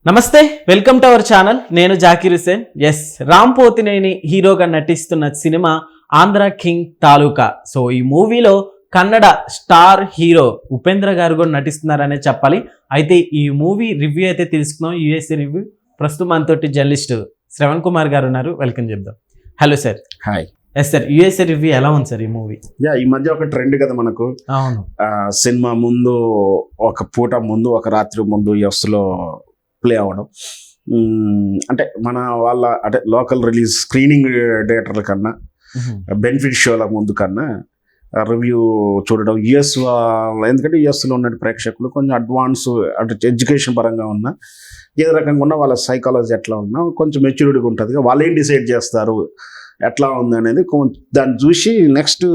నమస్తే, welcome to our channel. నేను Zakir Hussain. Yes, Ram Pothineni హీరోగా నటిస్తున్న సినిమా ఆంధ్ర కింగ్ తాలూకా. సో ఈ మూవీలో కన్నడ స్టార్ హీరో ఉపేంద్ర గారు కూడా నటిస్తున్నారనే చెప్పాలి. అయితే ఈ మూవీ రివ్యూ అయితే తెలుసుకున్నాం, యూఎస్ఏ రివ్యూ. ప్రస్తుతం మనతోటి జర్నలిస్ట్ శ్రవణ్ కుమార్ గారు ఉన్నారు, వెల్కమ్ చెప్దాం. Hello sir. Hi. Yes sir, USA review ఎలా ఉంది సార్ ఈ మూవీ? ఈ మధ్య ఒక ట్రెండ్ కదా మనకు. అవును, సినిమా ముందు ఒక పూట ముందు ఒక రాత్రి ముందు యూఎస్లో ప్లే అవ్వడం, అంటే మన వాళ్ళ అంటే లోకల్ రిలీజ్ స్క్రీనింగ్ థియేటర్ల కన్నా బెనిఫిట్ షోల ముందు కన్నా రివ్యూ చూడడం యుఎస్ ఎందుకంటే యుఎస్లో ఉన్న ప్రేక్షకులు కొంచెం అడ్వాన్స్ అంటే ఎడ్యుకేషన్ పరంగా ఉన్న ఏదో రకంగా ఉన్న వాళ్ళ సైకాలజీ ఎట్లా ఉన్నా కొంచెం మెచ్యూరిటీగా ఉంటుంది. వాళ్ళు ఏం డిసైడ్ చేస్తారు ఎట్లా ఉంది అనేది దాన్ని చూసి నెక్స్ట్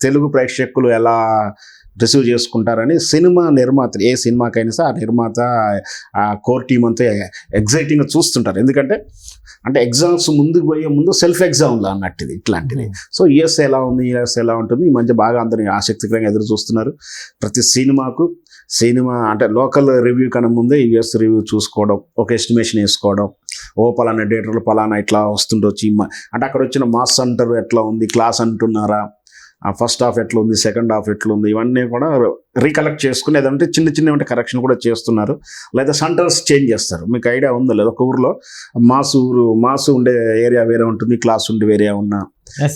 తెలుగు ప్రేక్షకులు ఎలా రిసీవ్ చేసుకుంటారని సినిమా నిర్మాత ఏ సినిమాకైనా సరే ఆ నిర్మాత ఆ కోర్ టీమ్ అంతా ఎగ్జైటింగ్గా చూస్తుంటారు. ఎందుకంటే అంటే ఎగ్జామ్స్ ముందుకు పోయే ముందు సెల్ఫ్ ఎగ్జామ్లో అన్నట్టుది ఇట్లాంటిది. సో యుఎస్ ఎలా ఉంది, యుఎస్ ఎలా ఉంటుంది, ఈ మధ్య బాగా అందరూ ఆసక్తికరంగా ఎదురు చూస్తున్నారు. ప్రతి సినిమా అంటే లోకల్ రివ్యూ కన్నా ముందే యుఎస్ రివ్యూ చూసుకోవడం, ఒక ఎస్టిమేషన్ వేసుకోవడం, పలానా థియేటర్లు పలానా ఇట్లా వస్తుండొచ్చు, అంటే అక్కడ వచ్చిన మాస్ అంటారు ఎట్లా ఉంది, క్లాస్ అంటున్నారా, ఫస్ట్ హాఫ్ ఎట్లా ఉంది, సెకండ్ హాఫ్ ఎట్లా ఉంది, ఇవన్నీ కూడా రీకలెక్ట్ చేసుకుని ఏదంటే చిన్న కరెక్షన్ కూడా చేస్తున్నారు. లేదా సెంటర్స్ చేంజ్ చేస్తారు. మీకు ఐడియా ఉందో లేదా, ఒక ఊరిలో మాసు ఉండే ఏరియా వేరే ఉంటుంది, క్లాస్ ఉండే ఏరియా ఉన్న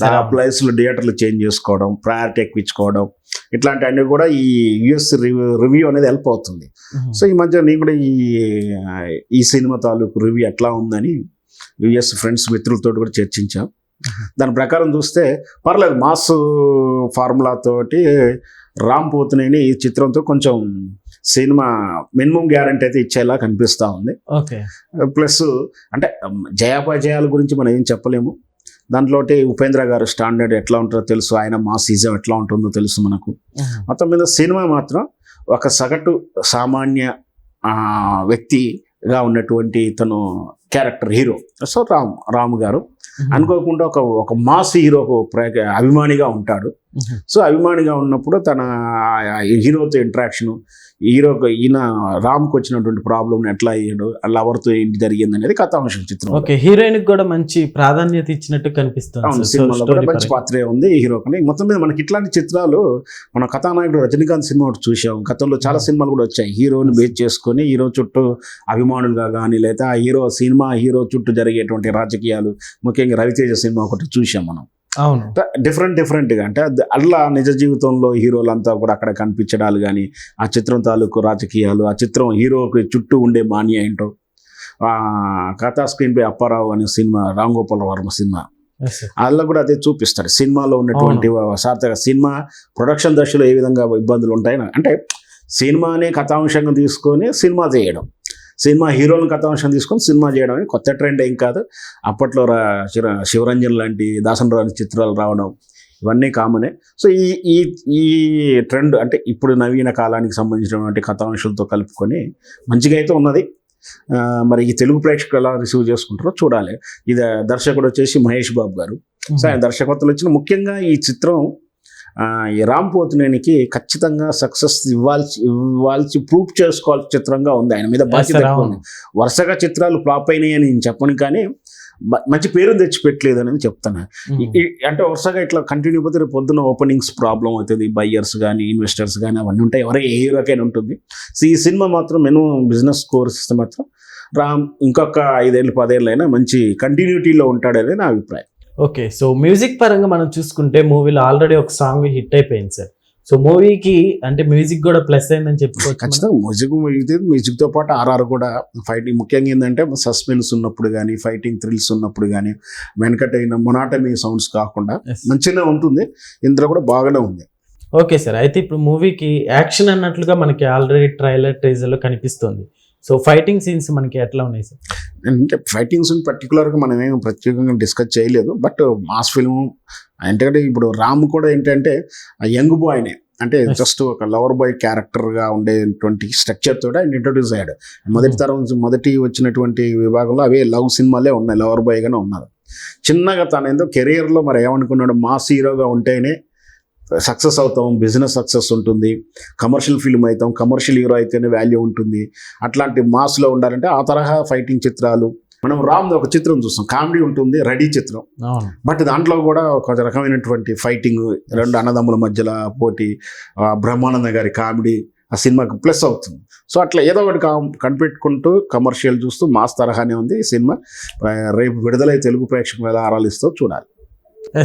ఆ ప్లేస్లో థియేటర్లు చేంజ్ చేసుకోవడం, ప్రయారిటీ ఎక్కించుకోవడం, ఇట్లాంటివన్నీ కూడా ఈ యుఎస్ రివ్యూ అనేది హెల్ప్ అవుతుంది. సో ఈ మధ్య నేను కూడా ఈ సినిమా తాలూకు రివ్యూ ఎట్లా ఉందని యుఎస్ ఫ్రెండ్స్ మిత్రులతో కూడా చర్చించాం. దాని ప్రకారం చూస్తే పర్లేదు, మాస్ ఫార్ములా తోటి రామ్ పోతినేని ఈ చిత్రంతో కొంచెం సినిమా మినిమం గ్యారంటీ అయితే ఇచ్చేలా కనిపిస్తూ ఉంది. ప్లస్ అంటే జయాపజయాల గురించి మనం ఏం చెప్పలేము. దాంట్లో ఉపేంద్ర గారు స్టాండర్డ్ ఎట్లా ఉంటుందో తెలుసు, ఆయన మాసిజం ఎట్లా ఉంటుందో తెలుసు మనకు. మొత్తం మీద సినిమా మాత్రం ఒక సగటు సామాన్య వ్యక్తిగా ఉన్నటువంటి తను క్యారెక్టర్ హీరో. సో రామ్ గారు అనుకోకుండా ఒక మాస్ హీరో అభిమానిగా ఉంటాడు. సో అభిమానిగా ఉన్నప్పుడు తన హీరోతో ఇంటరాక్షను, ఈయన రామ్కి వచ్చినటువంటి ప్రాబ్లమ్ ఎట్లా అయ్యాడు, లవర్తో ఏంటి జరిగింది అనేది కథాంశం చిత్రం. ఓకే, హీరోయిన్ కూడా మంచి ప్రాధాన్యత ఇచ్చినట్టు కనిపిస్తుంది. అవును, సినిమాలో కూడా మంచి పాత్రే ఉంది ఈ హీరో కానీ. మొత్తం మీద మనకి ఇట్లాంటి చిత్రాలు మన కథానాయకుడు రజనీకాంత్ సినిమా ఒకటి చూసాం. గతంలో చాలా సినిమాలు కూడా వచ్చాయి హీరోని బేస్ చేసుకొని, హీరో చుట్టూ అభిమానులుగా కానీ, లేదా హీరో చుట్టూ జరిగేటువంటి రాజకీయాలు, ముఖ్యంగా రవితేజ సినిమా ఒకటి చూసాం మనం. అవును, డిఫరెంట్గా అంటే అట్లా నిజ జీవితంలో హీరోలంతా కూడా అక్కడ కనిపించడాలు కానీ, ఆ చిత్రం తాలూకు రాజకీయాలు, ఆ చిత్రం హీరోకి చుట్టూ ఉండే మాన్య ఏంటో, కథా స్క్రీన్ పై అప్పారావు అనే సినిమా, రామ్ గోపాల్ వర్మ సినిమా, అందులో కూడా అదే చూపిస్తాడు. సినిమాలో ఉన్నటువంటి సార్థక సినిమా ప్రొడక్షన్ దశలో ఏ విధంగా ఇబ్బందులు ఉంటాయి, అంటే సినిమానే కథాంశంగా తీసుకొని సినిమా చేయడం, సినిమా హీరోలను కథాంశం తీసుకొని సినిమా చేయడం అనేది కొత్త ట్రెండ్ ఏం కాదు. అప్పట్లో శివరంజన్ లాంటి దాసన్ రాని చిత్రాలు రావడం ఇవన్నీ కామనే. సో ఈ ట్రెండ్ అంటే ఇప్పుడు నవీన కాలానికి సంబంధించినటువంటి కథాంశాలతో కలుపుకొని మంచిగా అయితే ఉన్నది. మరి ఈ తెలుగు ప్రేక్షకులు ఎలా రిసీవ్ చేసుకుంటారో చూడాలి. ఇది దర్శకుడు వచ్చేసి మహేష్ బాబు గారు. సో ఆయన దర్శకత్వంలో వచ్చిన ముఖ్యంగా ఈ చిత్రం ఈ రామ్ పోతినేనికి ఖచ్చితంగా సక్సెస్ ఇవ్వాల్సి ప్రూఫ్ చేసుకోవాల్సిన చిత్రంగా ఉంది. ఆయన మీద బాధ్యత ఎక్కువ ఉంది. వరుసగా చిత్రాలు ఫ్లాప్ అయినాయి అని నేను చెప్పను, కానీ మంచి పేరు తెచ్చిపెట్టలేదు అనేది చెప్తాను. అంటే వరుసగా ఇట్లా కంటిన్యూ పోతే రేపు పొద్దున్న ఓపెనింగ్స్ ప్రాబ్లం అవుతుంది, బయ్యర్స్ కానీ ఇన్వెస్టర్స్ కానీ అవన్నీ ఉంటాయి, ఏ హీరోకైనా ఉంటుంది. సో ఈ సినిమా మాత్రం మినిమం బిజినెస్ స్కోర్స్ ఇస్తే మాత్రం రామ్ ఇంకొక 5-10 ఏళ్ళైనా మంచి కంటిన్యూటీలో ఉంటాడనేది నా అభిప్రాయం. ఓకే, సో మ్యూజిక్ పరంగా మనం చూసుకుంటే మూవీలో ఆల్రెడీ ఒక సాంగ్ హిట్ అయిపోయింది సార్. సో మూవీకి అంటే మ్యూజిక్ కూడా ప్లస్ అయిందని చెప్పుకోవచ్చు. ఖచ్చితంగా మ్యూజిక్తో పాటు ఆర్ఆర్ కూడా ఫైటింగ్ ముఖ్యంగా ఏంటంటే సస్పెన్స్ ఉన్నప్పుడు కానీ, ఫైటింగ్ థ్రిల్స్ ఉన్నప్పుడు కానీ, వెనకటైన మొనాటమీ సౌండ్స్ కాకుండా మంచిగా ఉంటుంది. ఇందులో కూడా బాగానే ఉంది. ఓకే సార్, అయితే ఇప్పుడు మూవీకి యాక్షన్ అన్నట్లుగా మనకి ఆల్రెడీ ట్రైలర్ టీజర్లో కనిపిస్తుంది. సో ఫైటింగ్ సీన్స్ మనకి ఎట్లా ఉన్నాయి సార్? అంటే ఫైటింగ్స్ పర్టికులర్గా మనం ఏం ప్రత్యేకంగా డిస్కస్ చేయలేదు, బట్ మాస్ ఫిల్మ్ ఎందుకంటే ఇప్పుడు రామ్ కూడా ఏంటంటే యంగ్ బాయ్నే, అంటే జస్ట్ ఒక లవర్ బాయ్ క్యారెక్టర్గా ఉండేటువంటి స్ట్రక్చర్ తోటి ఆయన ఇంట్రొడ్యూస్ అయ్యాడు. మొదటి వచ్చినటువంటి విభాగంలో అవే లవ్ సినిమాలే ఉన్నాయి, లవర్ బాయ్గానే ఉన్నారు. చిన్నగా తను ఏందో కెరియర్లో మరి ఏమనుకున్నాడు, మాస్ హీరోగా ఉంటేనే సక్సెస్ అవుతాం, బిజినెస్ సక్సెస్ ఉంటుంది, కమర్షియల్ ఫిల్మ్ అవుతాం, కమర్షియల్ హీరో అయితేనే వాల్యూ ఉంటుంది. అట్లాంటి మాస్లో ఉండాలంటే ఆ తరహా ఫైటింగ్ చిత్రాలు. మనం రామ్ ఒక చిత్రం చూస్తాం, కామెడీ ఉంటుంది, రెడీ చిత్రం, అవును. బట్ దాంట్లో కూడా ఒక రకమైనటువంటి ఫైటింగ్, రెండు అన్నదమ్ముల మధ్యలో పోటీ, బ్రహ్మానంద గారి కామెడీ ఆ సినిమాకి ప్లస్ అవుతుంది. సో అట్లా ఏదో ఒకటి కనిపెట్టుకుంటూ కమర్షియల్ చూస్తూ మాస్ తరహానే ఉంది ఈ సినిమా. రేపు విడుదలై తెలుగు ప్రేక్షకులు ఎలా ఆరాలిస్తూ చూడాలి.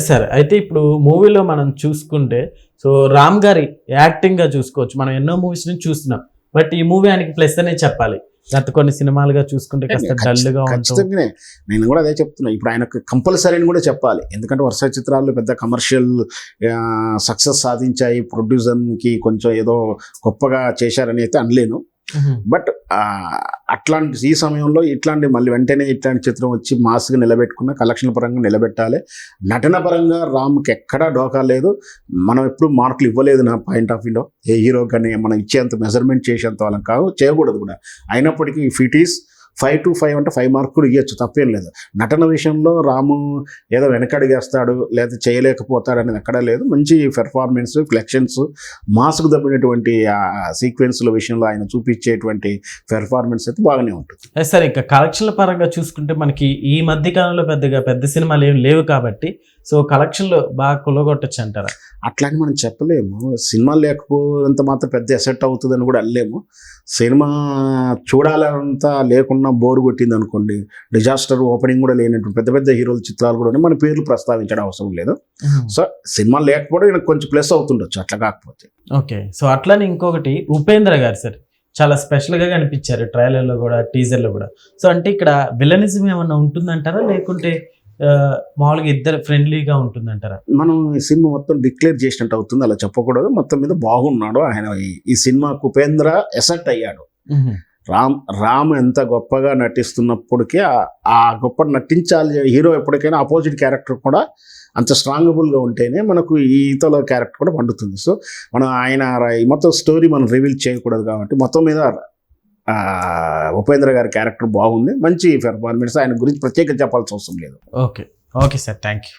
సార్, అయితే ఇప్పుడు మూవీలో మనం చూసుకుంటే సో రామ్ గారి యాక్టింగ్గా చూసుకోవచ్చు. మనం ఎన్నో మూవీస్ నుంచి చూస్తున్నాం, బట్ ఈ మూవీ ఆయనకి ప్లస్ అనే చెప్పాలి. గత కొన్ని సినిమాలుగా చూసుకుంటే కాస్త డల్గా ఉంటుంది. ఖచ్చితంగానే నేను కూడా అదే చెప్తున్నా. ఇప్పుడు ఆయనకు కంపల్సరీ అని కూడా చెప్పాలి, ఎందుకంటే వరుస చిత్రాల్లో పెద్ద కమర్షియల్ సక్సెస్ సాధించాయి, ప్రొడ్యూసర్కి కొంచెం ఏదో గొప్పగా చేశారని అయితే అనలేను. బట్ అట్లాంటి ఈ సమయంలో ఇట్లాంటి మళ్ళీ వెంటనే ఇట్లాంటి చిత్రం వచ్చి మాస్గా నిలబెట్టుకున్న, కలెక్షన్ పరంగా నిలబెట్టాలి. నటన పరంగా రామ్కి ఎక్కడా డోకా లేదు. మనం ఎప్పుడు మార్కులు ఇవ్వలేదు నా పాయింట్ ఆఫ్ వ్యూలో. ఏ హీరో కానీ మనం ఇచ్చేంత మెజర్మెంట్ చేసేంత వాళ్ళం కాదు, చేయకూడదు కూడా. అయినప్పటికీ ఇఫ్ ఇట్ ఈస్ 5 to 5 అంటే 5 మార్కులు ఇవ్వచ్చు, తప్పేం లేదు. నటన విషయంలో రాము ఏదో వెనకడిగేస్తాడు లేదా చేయలేకపోతాడు అనేది ఎక్కడా లేదు. మంచి పెర్ఫార్మెన్స్, ఫ్లెక్షన్స్, మాస్కు దబ్బినటువంటి ఆ సీక్వెన్స్ల విషయంలో ఆయన చూపించేటువంటి పెర్ఫార్మెన్స్ అయితే బాగానే ఉంటుంది. సరే, ఇంకా కలెక్షన్ల పరంగా చూసుకుంటే మనకి ఈ మధ్య కాలంలో పెద్ద సినిమాలు ఏం లేవు కాబట్టి సో కలెక్షన్లు బాగా కొలగొట్టచ్చు అంటారా? అట్లా అని మనం చెప్పలేము. సినిమా లేకపోతే మాత్రం పెద్ద ఎసెట్ అవుతుందని కూడా అనలేము. సినిమా చూడాలంతా లేకుండా బోర్ కొట్టింది అనుకోండి, డిజాస్టర్, ఓపెనింగ్ కూడా లేనటువంటి పెద్ద హీరోల చిత్రాలు కూడా మన పేర్లు ప్రస్తావించడం అవసరం లేదు. సో సినిమా లేకపోవడం ఈయనకు కొంచెం ప్లస్ అవుతుండొచ్చు, అట్లా కాకపోతే. ఓకే, సో అట్లానే ఇంకొకటి ఉపేంద్ర గారు సార్ చాలా స్పెషల్గా కనిపించారు ట్రైలర్లో కూడా, టీజర్లో కూడా. సో అంటే ఇక్కడ విలనిజం ఏమన్నా ఉంటుందంటారా, లేకుంటే మామూలుగా ఇద్దరు ఫ్రెండ్లీగా ఉంటుందంటారా? మనం ఈ సినిమా మొత్తం డిక్లేర్ చేసినట్టు అవుతుంది, అలా చెప్పకూడదు. మొత్తం మీద బాగున్నాడు ఆయన. ఈ సినిమాకు ఉపేంద్ర ఎసెట్ అయ్యాడు. రామ్ ఎంత గొప్పగా నటిస్తున్నప్పటికీ ఆ గొప్ప నటించాలి హీరో. ఎప్పటికైనా ఆపోజిట్ క్యారెక్టర్ కూడా అంత స్ట్రాంగబుల్గా ఉంటేనే మనకు ఈతలో క్యారెక్టర్ కూడా పండుతుంది. సో మనం ఆయన మొత్తం స్టోరీ మనం రివీల్ చేయకూడదు కాబట్టి మొత్తం మీద ఉపేంద్ర గారి క్యారెక్టర్ బాగుంది, మంచి పెర్ఫార్మెన్స్. ఆయన గురించి ప్రత్యేకంగా చెప్పాల్సిన అవసరం లేదు. Okay sir, thank you.